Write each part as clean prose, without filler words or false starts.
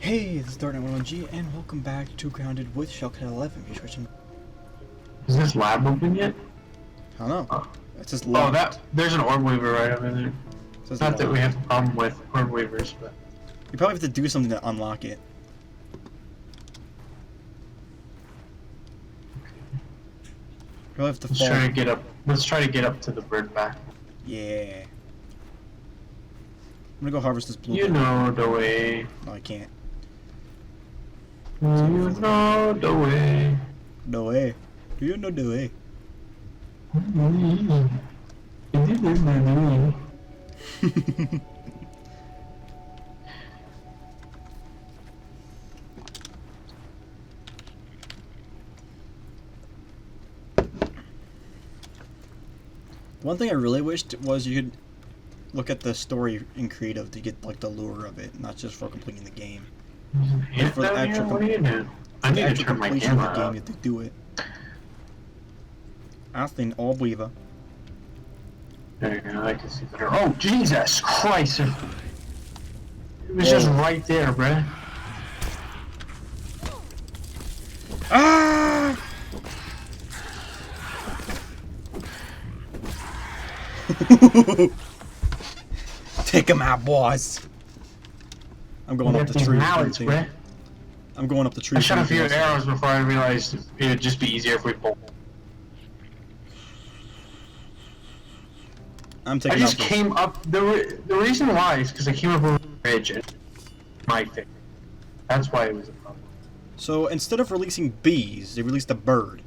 Hey, this is Dark1G, and welcome back to Grounded with Shellcat11. Is this lab open yet? I don't know. Oh. It's just Oh, locked. there's an orb weaver right over there. It's Not that we have a problem with orb weavers, but... You probably have to do something to unlock it. You probably have to fall. Try to get up. Let's try to get up to the bird back. Yeah. I'm gonna go harvest this blue. You know the way. No, I can't. You know the way. No way. Do you know the way? One thing I really wished was you could look at the story in creative to get like the lure of it, not just for completing the game. But for the actual What are you doing? I need to turn my completion camera of the game, up. you have to do it. I think all weaver. There you go, I can see better. Oh, Jesus Christ! It was just right there, bruh. Ah! Take him out, boys. I'm going up the tree. Mallets, bruh. I'm going up the tree. I shot a few arrows before I realized it would just be easier if we pull. I'm taking. I just came up. The reason why is because I came up over the bridge and my thing. That's why it was a problem. So instead of releasing bees, they released a bird.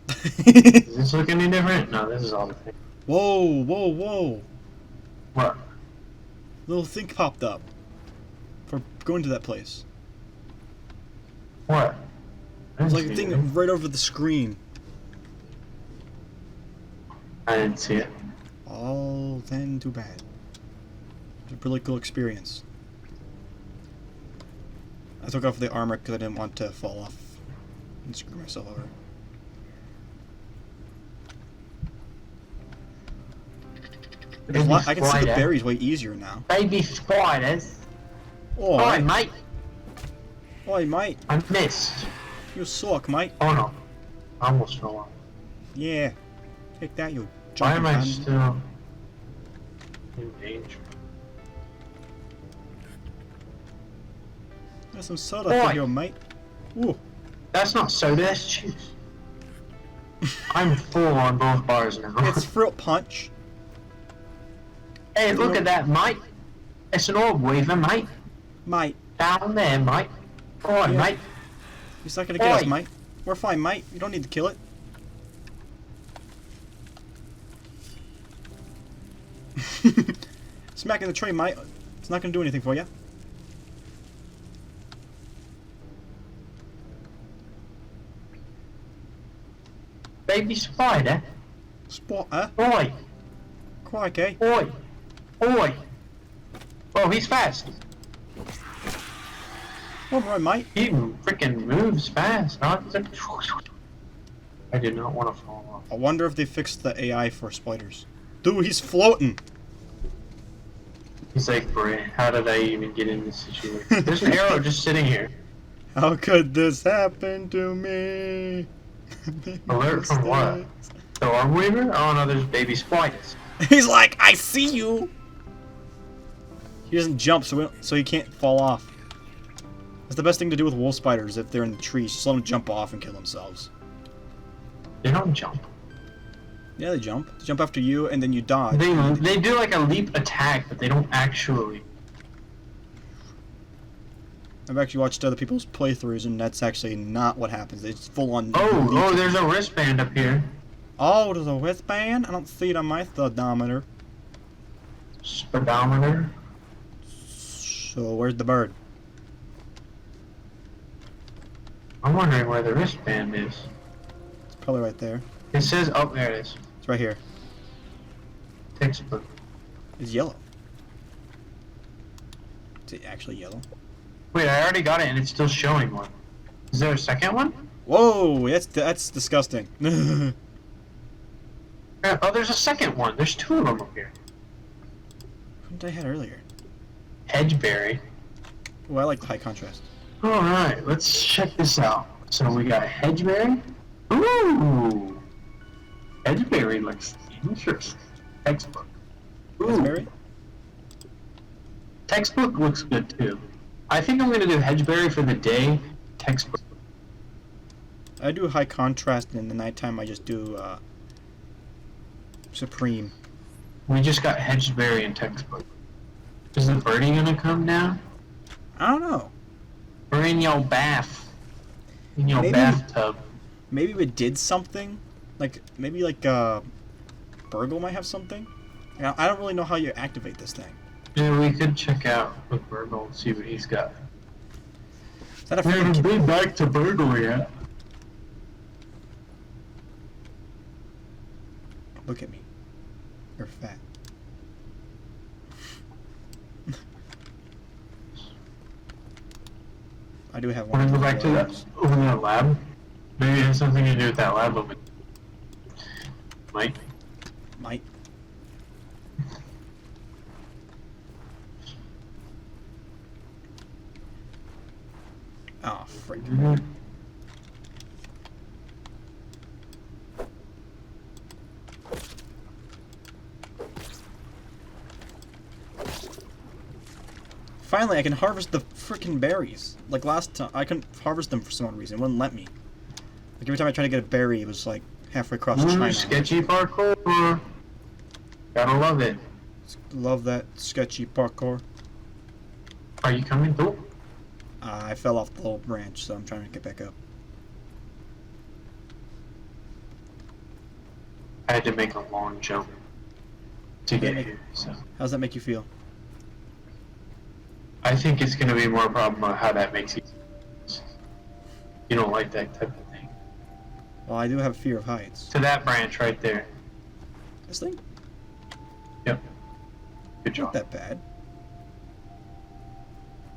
Does this look any different? No, this is all the same. Whoa, whoa, whoa! What? Little thing popped up for going to that place. What? It's like a thing right over the screen. I didn't see it. Oh, then too bad. It's a really cool experience. I took off the armor because I didn't want to fall off and screw myself over. I can see the berries way easier now. Baby spiders. Oh, Oi, mate. Oi, mate. I missed. You suck, mate. Oh no. I almost fell off. Yeah. Take that, you Why am I hand. still in danger? There's some soda for you, mate. Ooh. That's not soda, that's juice. I'm full on both bars now. It's fruit punch. Hey, look at that, mate. It's an orb weaver, mate. Mate. Down there, mate. Alright, Yeah. mate. He's not gonna get us, mate. We're fine, mate. You don't need to kill it. Smacking the tree, mate. It's not gonna do anything for you. Baby spider. Spot, huh? Oi. Crikey. Oi. Oi. Oh, he's fast. Alright, mate. He freaking moves fast, huh? He's like... I did not want to fall off. I wonder if they fixed the AI for spiders. Dude, he's floating. He's like, Bray, how did I even get in this situation? There's an arrow just sitting here. How could this happen to me? Alert from what? The orb weaver? Oh no, there's baby spiders. He's like, I see you. He doesn't jump, so he can't fall off. That's the best thing to do with wolf spiders if they're in the trees. Just let them jump off and kill themselves. They don't jump. Yeah, they jump. They jump after you, and then you dodge. They do like a leap attack, but they don't actually. I've actually watched other people's playthroughs, and that's actually not what happens. It's full on. Oh, there's a wristband up here. Oh, there's a wristband? I don't see it on my speedometer. Speedometer? So, where's the bird? I'm wondering where the wristband is. It's probably right there. It says, oh, there it is. It's right here. Textbook. It's yellow. Is it actually yellow? Wait, I already got it and it's still showing one. Is there a second one? Whoa, that's disgusting. Oh, there's a second one. There's two of them up here. What did I had earlier? Hedgeberry. Oh, I like the high contrast. Alright, let's check this out. So we got hedgeberry. Ooh! Hedgeberry looks interesting. Textbook. Ooh. Raspberry? Textbook looks good too. I think I'm gonna do hedgeberry for the day. Textbook. I do high contrast, and in the nighttime I just do supreme. We just got hedgeberry and textbook. Is the birdie gonna come down? I don't know. We're in your bath. In your Maybe- bathtub. Maybe we did something. Maybe Burgle might have something. I don't really know how you activate this thing. Yeah, we could check out with Burgle and see what he's got. Is that a We haven't freaking... been back to Burgle yet. Look at me. You're fat. I do have one. Wanna of go those back to that labs. over that lab? Maybe it has something to do with that lab over there. Mike? Might. Oh, frick. Finally, I can harvest the frickin' berries. Like last time, I couldn't harvest them for some odd reason. It wouldn't let me. Like every time I tried to get a berry, it was like halfway across China. Sketchy parkour. Gotta love it. Love that sketchy parkour. Are you coming through? I fell off the little branch, so I'm trying to get back up. I had to make a long jump to get here, so. How does that make you feel? I think it's gonna be more a problem of how that makes you. You don't like that type of thing. Well, I do have fear of heights. To that branch right there. This thing? Yep. Good Not job. that bad.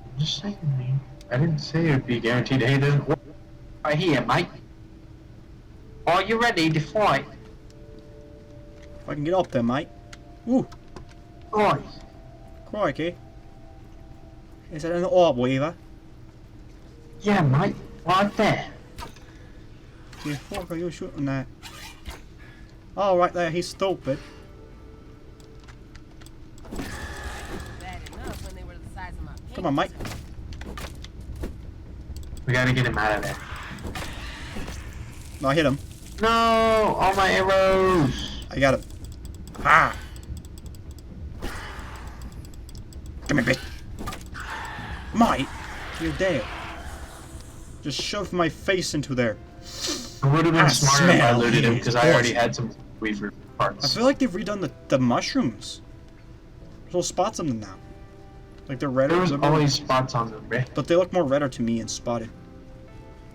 I'm just saying, man. I didn't say it would be guaranteed. Hey, there's one right here, mate. Are you ready to fight? If I can get up there, mate. Ooh, Oi. crikey. Is that an orb weaver? Yeah, mate. Right there. The fuck are you shooting at? Oh, right there, he's stupid. Bad enough when they were the size of my Come on, mate. We gotta get him out of there. No, I hit him. No! All my arrows! I got him. Ah! Come here, bitch. Mate, you're dead. Just shoved my face into there. It would have been I smarter if I smell looted him his because I already poison. had some weaver I parts. feel like they've redone the mushrooms. There's little spots on them now. Like they're redder. There was they're- always spots on them, right? But they look more redder to me and spotted.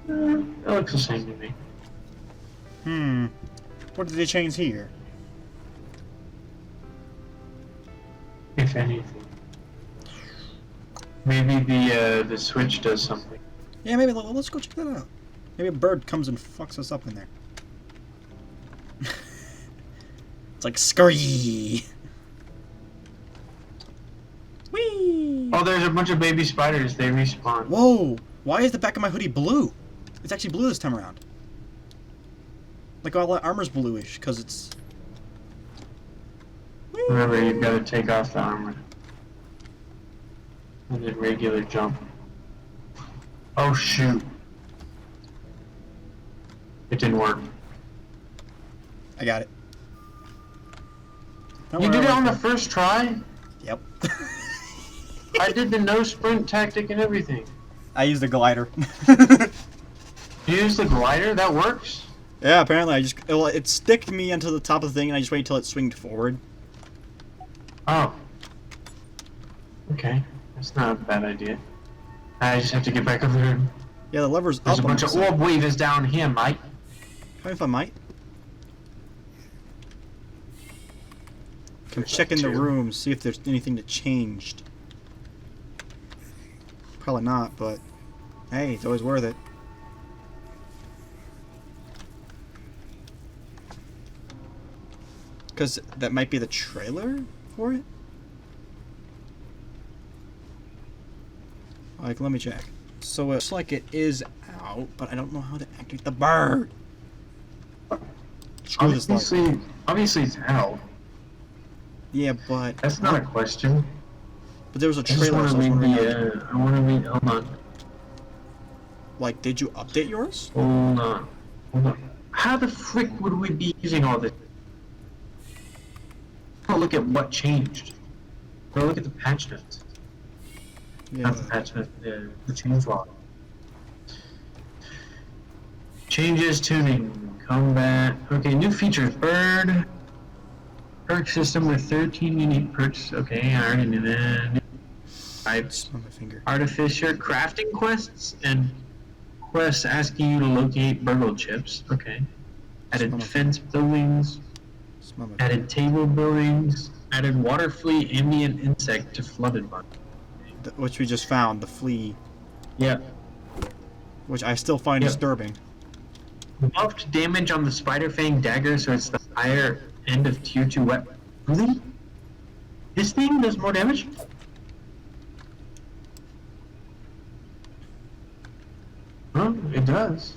It looks the same to me. What did they change here? If anything. Maybe the switch does something. Yeah, maybe let's go check that out. Maybe a bird comes and fucks us up in there. It's like scurry. Whee! Oh, there's a bunch of baby spiders. They respawn. Whoa! Why is the back of my hoodie blue? It's actually blue this time around. Like all the armor's bluish, because it's... Remember, you've got to take off the armor. And then regular jump. Oh, shoot. It didn't work. I got it. Don't You worry, did it I'll on the wait first try? for- Yep. I did the no sprint tactic and everything. I used the glider. You use the glider? That works? Yeah, apparently it sticked me onto the top of the thing and I just waited until it swinged forward. Oh. Okay. That's not a bad idea. I just have to get back over there. Yeah, the lever's There's up a on bunch this of side. orb weavers down here, mate. If I might. Come There's check in the two. room, see if there's anything that changed. Probably not, but hey, it's always worth it. Because that might be the trailer for it? Like, let me check. So it looks like it is out, but I don't know how to activate the bird. Screw this light. Obviously it's out. Yeah, but That's not a question. But there was a I just trailer, want so to I was read wondering. the. I want to read. Hold on. Like, did you update yours? Hold on. Hold on. How the frick would we be using all this? Go look at what changed. Go look at the patch notes. Yeah. Not the patch notes. The change log. Changes, tuning, combat. Okay, new features. Bird. Perk system with 13 unique perks. Okay, I already knew that. Types. On my finger. Artificer crafting quests and quests asking you to locate burgle chips. Okay. Added Smell fence buildings. Smell my Added table buildings. Added water flea ambient insect to flooded mud. which we just found, the flea, Yeah. which I still find Yep. disturbing. Buffed damage on the spider fang dagger, so it's the higher end of tier 2 weapon. Really? This thing does more damage? Huh? It does.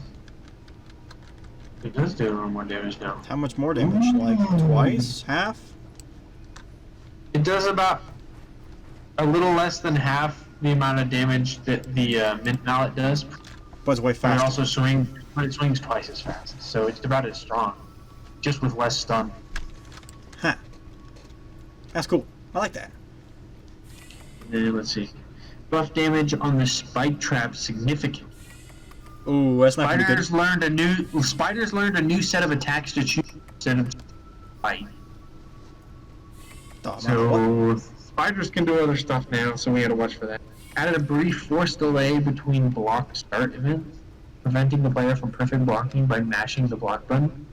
It does do a little more damage now. How much more damage? Like twice? Half? It does about a little less than half the amount of damage that the mint mallet does, But it's way but it faster. also swings twice as fast, so it's about as strong, just with less stun. Huh. That's cool. I like that. And then let's see, buff damage on the spike trap significant. Ooh, that's not gonna be good. Spiders learned a new set of attacks to choose instead of fight. Oh, man, what? So spiders can do other stuff now, so we gotta watch for that. Added a brief force delay between block start events, preventing the player from perfect blocking by mashing the block button.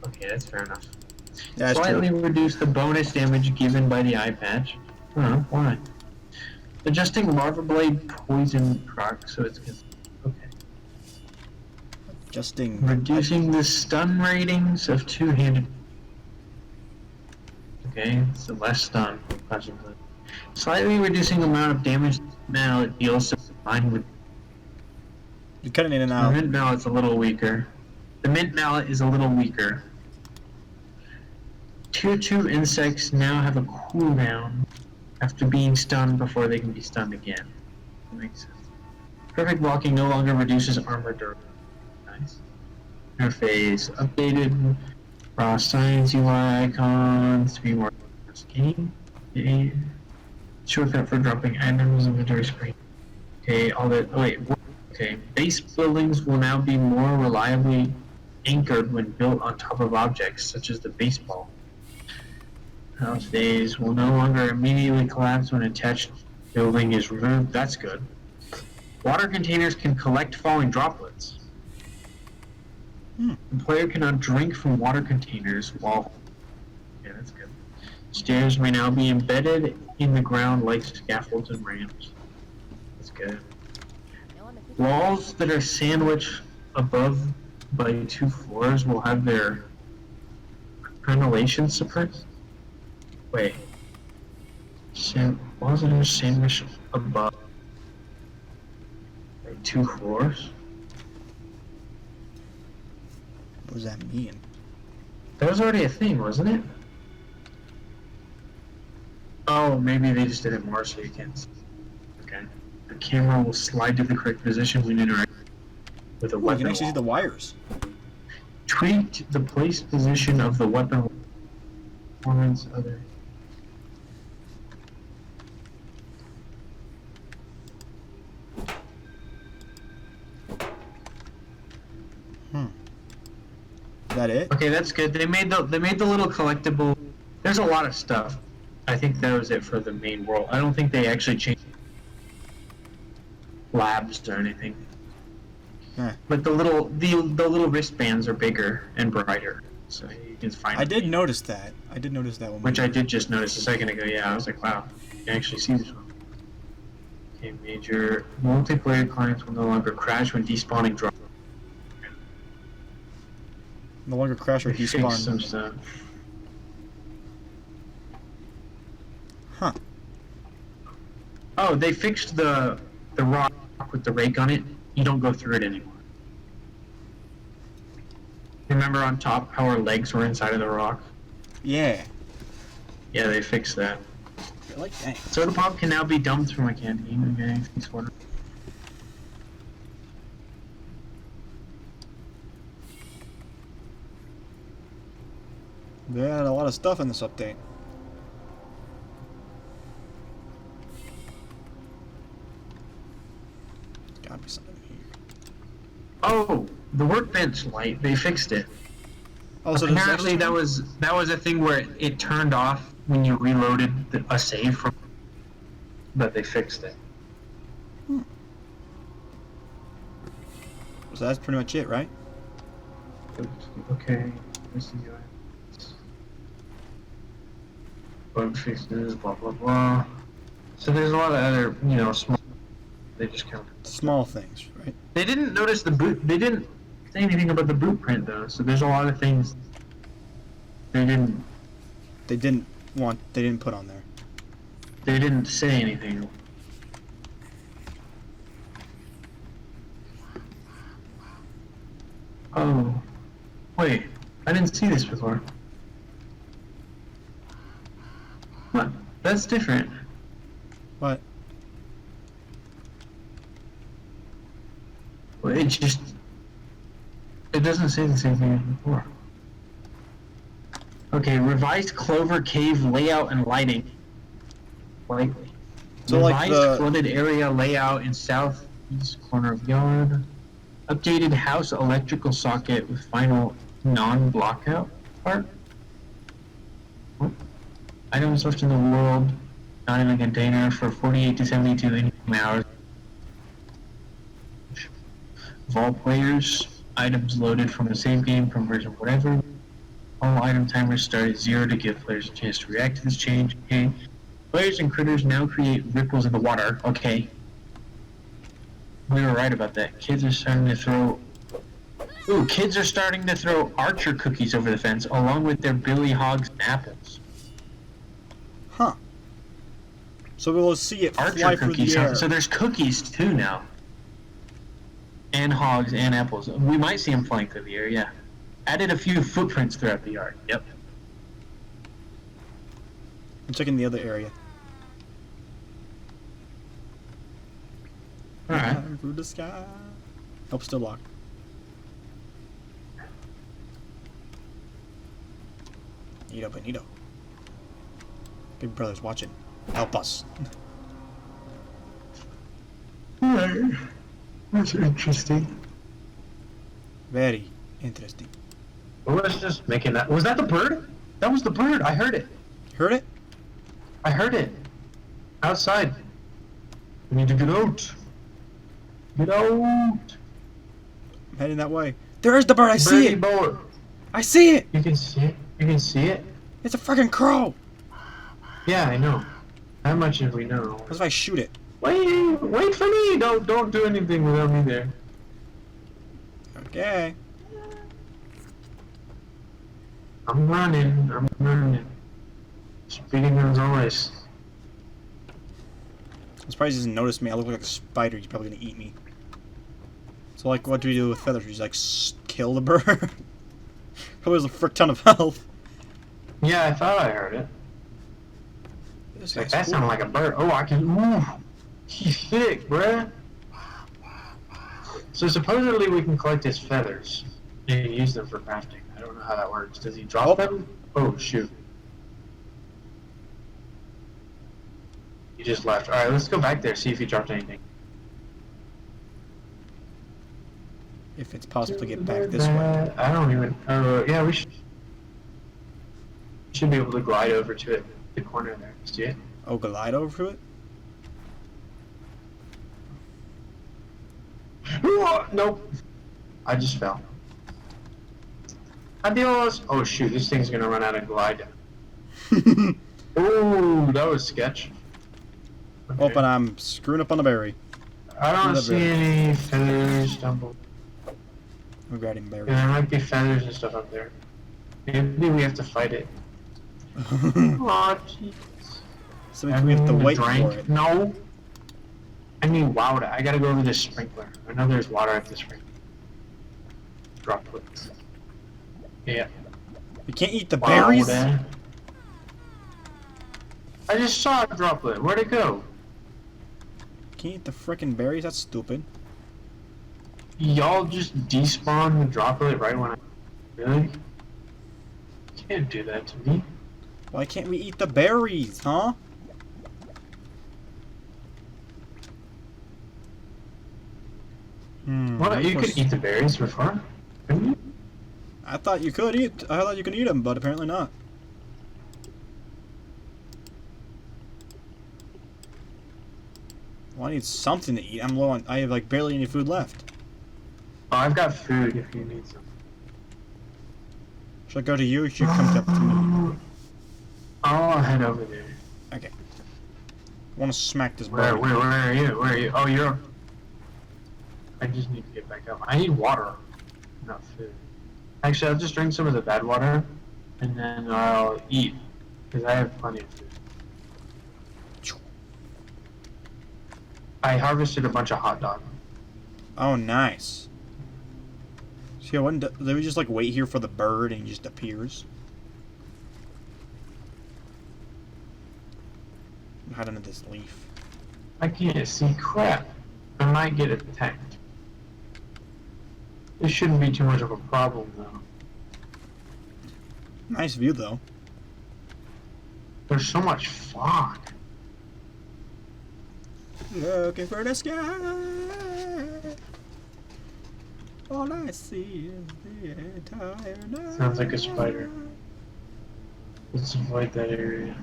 Okay, that's fair enough. That's Slightly true. reduce the bonus damage given by the eye patch. Why? Adjusting larva blade poison proc, so it's okay. Adjusting. Reducing the stun ratings of two-handed. Okay, so less stun, possibly. Slightly reducing amount of damage mallet deals combined with You're cutting in and the out. mint mallet's a little weaker. The mint mallet is a little weaker. Tier 2 insects now have a cooldown after being stunned before they can be stunned again. That makes sense. Perfect blocking no longer reduces armor durability. Nice. Interface updated. Raw science UI icons to be more game. Okay. Shortcut for dropping items inventory screen. Okay, all that. Oh wait. Okay. Base buildings will now be more reliably anchored when built on top of objects, such as the baseball. House days will no longer immediately collapse when attached building is removed. That's good. Water containers can collect falling droplets. The player cannot drink from water containers while... Yeah, that's good. Stairs may now be embedded in the ground like scaffolds and ramps. That's good. Walls that are sandwiched above by 2 floors will have their crenellation suppressed. Wait. Walls that are sandwiched above by 2 floors? What does that mean? That was already a thing, wasn't it? Oh, maybe they just did it more so you can't see. Okay. The camera will slide to the correct position when interacting with a Ooh, you weapon can actually see the wall. wires. Tweaked the place position of the weapon performance other. Is that it? Okay, that's good. They made the little collectible. There's a lot of stuff. I think that was it for the main world. I don't think they actually changed labs or anything. Huh. But the little wristbands are bigger and brighter, so you can find. I did notice that. I did notice that one. Which I did just notice a second ago. Yeah, I was like, wow, you can actually see this one. Okay, major multiplayer clients will no longer crash when despawning drop. No longer crash or They fixed some despawn. stuff. Huh. Oh, they fixed the raw with the rake on it, you don't go through it anymore. Remember on top how our legs were inside of the rock? Yeah. Yeah, they fixed that. You're like, dang. Soda pop can now be dumped from a canteen. Okay, thanks, water. They had a lot of stuff in this update. Gotta be something here. Oh, the workbench light. They fixed it. Oh, so Apparently that was a thing where it turned off when you reloaded a save from. But they fixed it. So that's pretty much it, right? Okay. Let's see. Bug fixes. Blah blah blah. So there's a lot of other, small. They just count. Small things, right? They didn't notice the boot. They didn't say anything about the boot print though. So there's a lot of things they didn't. They didn't put on there. They didn't say anything. Oh, wait! I didn't see this before. What? That's different. What? Well, it doesn't say the same thing as before. Okay, revised Clover Cave layout and lighting. Lightly. So, like Revised flooded area layout in southeast corner of yard. Updated house electrical socket with final non-blockout part. What? Items left in the world, not in the container, for 48 to 72 in-game hours. Vault players, items loaded from a save game, conversion, whatever. All item timers start at 0 to give players a chance to react to this change. Okay. Players and critters now create ripples in the water. Okay. We were right about that. Kids are starting to throw Archer cookies over the fence, along with their Billy Hogs and apples. Huh. So we'll see it Archer fly through cookies. the air. So there's cookies too now. And hogs and apples. We might see them flying through the air, yeah. Added a few footprints throughout the yard. Yep. I'm checking the other area. Alright. Through the sky. Oh, still locked. Neato, bonito. Big brother's watching. Help us. Alright. That's interesting. Very interesting. Well, let's just make it. Was that the bird? That was the bird. I heard it. Heard it? I heard it. Outside. We need to get out. Get out. I'm heading that way. There's the bird. I see it. Bird. I see it. You can see it. You can see it. It's a freaking crow. Yeah, I know. How much did we know? What if I shoot it? Wait for me. Don't do anything without me there. Okay. I'm running. Speeding as always. I'm surprised he doesn't notice me. I look like a spider. He's probably gonna eat me. So, like, what do we do with feathers? We just, like, kill the bird? Probably has a frick ton of health. Yeah, I thought I heard it. This Like, guy's that cool. sounded like a bird. Oh, I can. Ooh, he's thick, bruh. So supposedly we can collect his feathers and use them for crafting. I don't know how that works. Does he drop them? Oh shoot! He just left. All right, let's go back there see if he dropped anything. If it's possible to get back this way. I don't even. Yeah, we should be able to glide over to it. The corner there. See it? Oh, glide over to it? Nope. I just fell. Adios! Oh shoot, this thing's gonna run out of glide. Ooh, that was sketch. Okay. Oh, but I'm screwing up on the berry. I don't see any feathers down below. I'm grabbing berry. Yeah, there might be feathers and stuff up there. Maybe we have to fight it. Aw, jeez. So we have to wait for Drank? it. No. I need water. I gotta go over this sprinkler. I know there's water at the sprinkler. Droplets. Yeah. You can't eat the berries? Water. I just saw a droplet. Where'd it go? Can't eat the frickin' berries? That's stupid. Y'all just despawn the droplet right when I... Really? You can't do that to me. Why can't we eat the berries, huh? What? You could eat the berries before? Couldn't you? I thought you could eat. I thought you could eat them, but apparently not. Well, I need something to eat. I'm low on. I have like barely any food left. Oh, I've got food if you need some. Should I go to you or should you come up to me? I'll head over there. Okay. I want to smack this Where bird. are you? Where are you? Oh, you're... I just need to get back up. I need water, not food. Actually, I'll just drink some of the bad water, and then I'll eat, because I have plenty of food. I harvested a bunch of hot dogs. Oh, nice. See, I wouldn't. They would just like wait here for the bird and he just appears. Hide under this leaf. I can't see crap. I might get attacked. This shouldn't be too much of a problem, though. Nice view, though. There's so much fog. Looking for the sky. All I see is the entire night. Sounds like a spider. Let's avoid that area.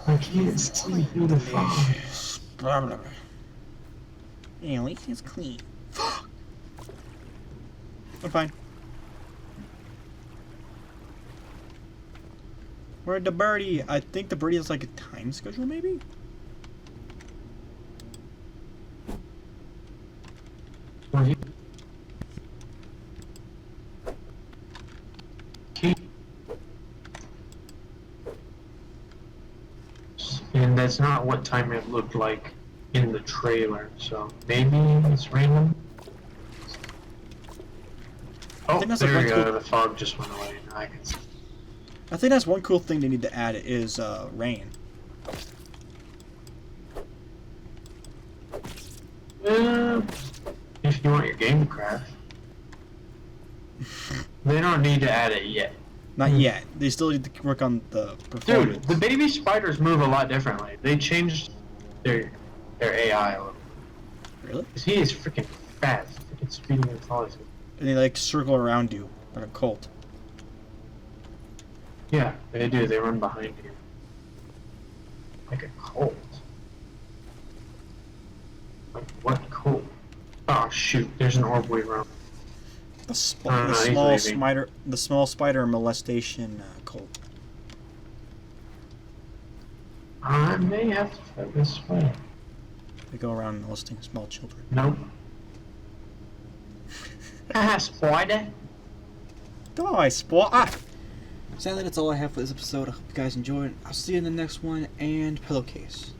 I can't see through the fog. Yeah, at least it's clean. I'm fine. Where'd the birdie? I think the birdie has like a time schedule, maybe? And that's not what time it looked like in the trailer, so maybe it's random. Oh, think that's there a we cool- go, the fog just went away. Now I can see. I think that's one cool thing they need to add is rain. If you want your game to crash. They don't need to add it yet. Not yet. They still need to work on the performance. Dude, the baby spiders move a lot differently. They changed their AI a little. Really? 'Cause he is freaking fast. Freaking speeding as tall as he. And they like circle around you like a cult. Yeah, they do. They run behind you. Like a cult. Like what cult? Oh shoot, there's an orb way around. The, no, he's leaving. the small spider molestation cult. I may have to fight this spider. They go around molesting small children. Nope. Haha, spider. Die, spot! Ah! Sadly, that's all I have for this episode. I hope you guys enjoyed. I'll see you in the next one, and pillowcase.